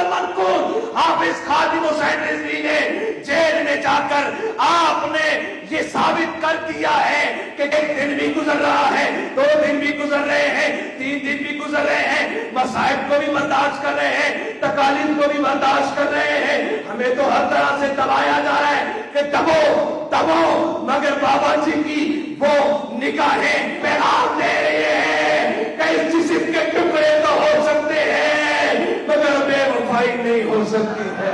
والمنقول حافظ خادم حسین رضوی نے جیل میں جا کر آپ نے یہ ثابت کر دیا ہے کہ ایک دن بھی گزر رہا ہے، 2 دن بھی گزر رہے ہیں، 3 دن بھی گزر رہے ہیں، مصائب کو بھی برداشت کر رہے ہیں، تکالیف کو بھی برداشت کر رہے ہیں، ہمیں تو ہر طرح سے دبایا جا رہا ہے کہ دبو، مگر بابا جی کی وہ نگاہیں پیغام دے رہی ہیں کہ اس جسم کے ٹکڑے تو ہو سکتے ہیں مگر بے وفائی نہیں ہو سکتی ہے۔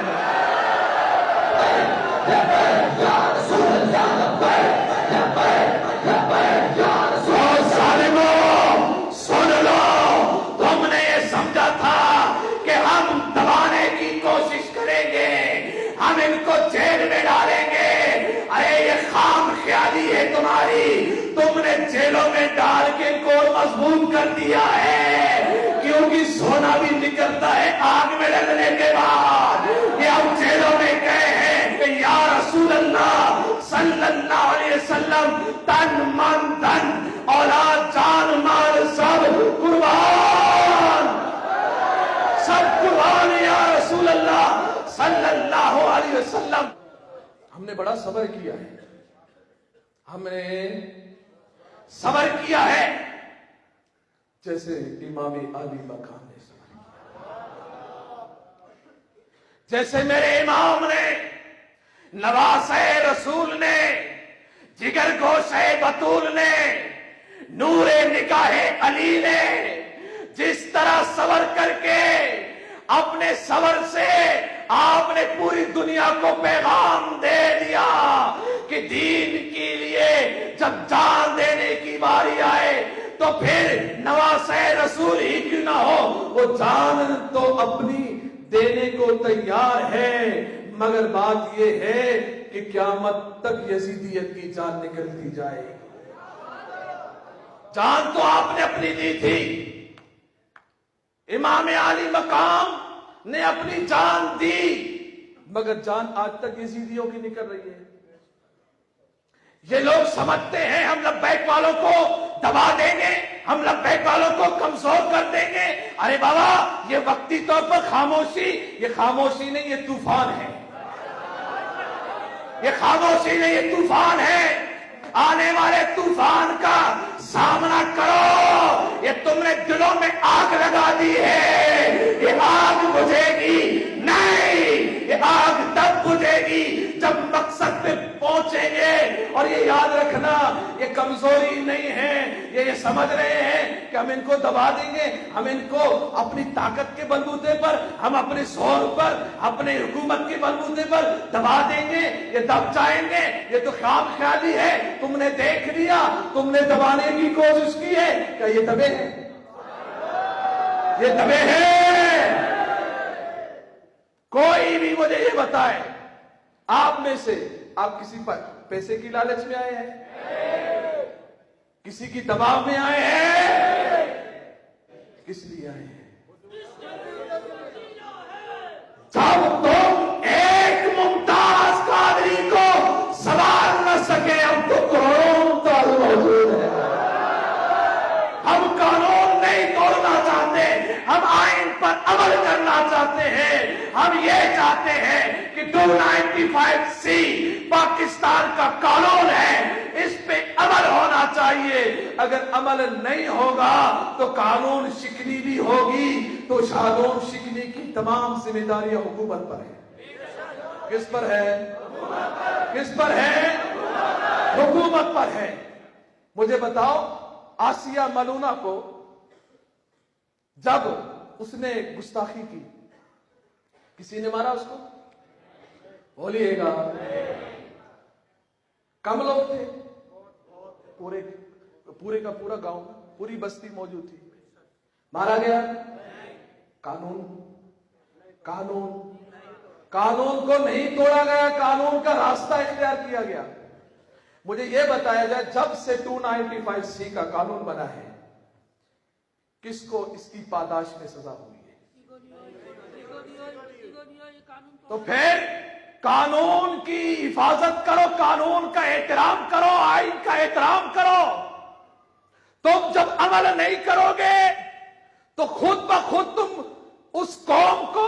سن لو، تم نے یہ سمجھا تھا کہ ہم دبانے کی کوشش کریں گے، ہم ان کو جیل میں ڈالیں گے، ارے یہ خام خیالی ہے تمہاری، تم نے جیلوں میں ڈال کے ان کو مضبوط کر دیا ہے، کیونکہ سونا بھی نکلتا ہے آگ میں ڈلنے کے بعد۔ یہ ہم جیلوں میں گئے ہیں کہ یا رسول اللہ صلی اللہ علیہ وسلم، تن من دھن اولاد جان مال سب قربان، سب قربان یا رسول اللہ صلی اللہ علیہ وسلم۔ ہم نے بڑا صبر کیا ہے، ہم نے صبر کیا ہے جیسے امام علی مقام نے صبر کیا، جیسے میرے امام نے، نواسے رسول نے، جگر گوشے بطول نے، نور نگاہ علی نے جس طرح صبر کر کے اپنے صبر سے آپ نے پوری دنیا کو پیغام دے دیا کہ دین کے لیے جب جان دینے کی باری آئے تو پھر نواسے رسول ہی کیوں نہ ہو، وہ جان تو اپنی دینے کو تیار ہے، مگر بات یہ ہے کہ قیامت تک یزیدیت کی جان نکلتی جائے گی۔ جان تو آپ نے اپنی دی تھی، امام علی مقام نے اپنی جان دی، مگر جان آج تک یزیدیوں کی نکل رہی ہے۔ یہ لوگ سمجھتے ہیں ہم لبیک والوں کو دبا دیں گے، ہم لبیک والوں کو کمزور کر دیں گے۔ ارے بابا، یہ وقتی طور پر خاموشی، یہ خاموشی نہیں، یہ طوفان ہے، یہ خاموشی نہیں، یہ طوفان ہے۔ آنے والے طوفان کا سامنا کرو، یہ تم نے دلوں میں آگ لگا دی ہے، یہ آگ بجھے گی نہیں، یہ آگ تب بجھے گی جب مقصد پہ پہنچیں گے۔ اور یہ یاد رکھنا، یہ کمزوری نہیں ہے، یہ سمجھ رہے ہیں کہ ہم ان کو دبا دیں گے، ہم ان کو اپنی طاقت کے بلبوتے پر، ہم اپنے زور پر، اپنے حکومت کے بلبوتے پر دبا دیں گے، یہ دب جائیں گے۔ یہ تو خام خیالی ہے، تم نے دیکھ لیا، تم نے دبانے کی کوشش کی ہے، کیا یہ دبے ہیں؟ یہ دبے ہیں؟ کوئی بھی مجھے یہ بتائے، آپ میں سے آپ کسی پر پیسے کی لالچ میں آئے ہیں؟ کسی کی دباؤ میں آئے ہیں؟ کس لیے آئے ہیں؟ جب تم ایک ممتاز قادری کو سوار نہ سکے، ہم تو کروڑوں ممتاز موجود ہیں۔ ہم قانون نہیں توڑنا چاہتے، ہم آئین پر عمل کرنا چاہتے ہیں۔ ہم یہ چاہتے ہیں کہ 295C پاکستان کا قانون ہے، اس پہ عمل ہونا چاہیے۔ اگر عمل نہیں ہوگا تو قانون شکنی بھی ہوگی، تو قانون شکنی کی تمام ذمہ داریاں حکومت پر ہے۔ کس پر ہے؟ کس پر ہے؟ حکومت پر ہے۔ مجھے بتاؤ، آسیہ ملونہ کو جب اس نے گستاخی کی، کسی نے مارا اس کو؟ بولیے گا۔ کم لوگ تھے؟ پورے کا پورا گاؤں، پوری بستی موجود تھی، مارا گیا؟ قانون کو نہیں توڑا گیا، قانون کا راستہ اختیار کیا گیا۔ مجھے یہ بتایا جائے، جب سے 295C کا قانون بنا ہے، کس کو اس کی پاداش میں سزا ہوئی ہے؟ تو پھر قانون کی حفاظت کرو، قانون کا احترام کرو، آئین کا احترام کرو۔ تم جب عمل نہیں کرو گے تو خود بخود تم اس قوم کو،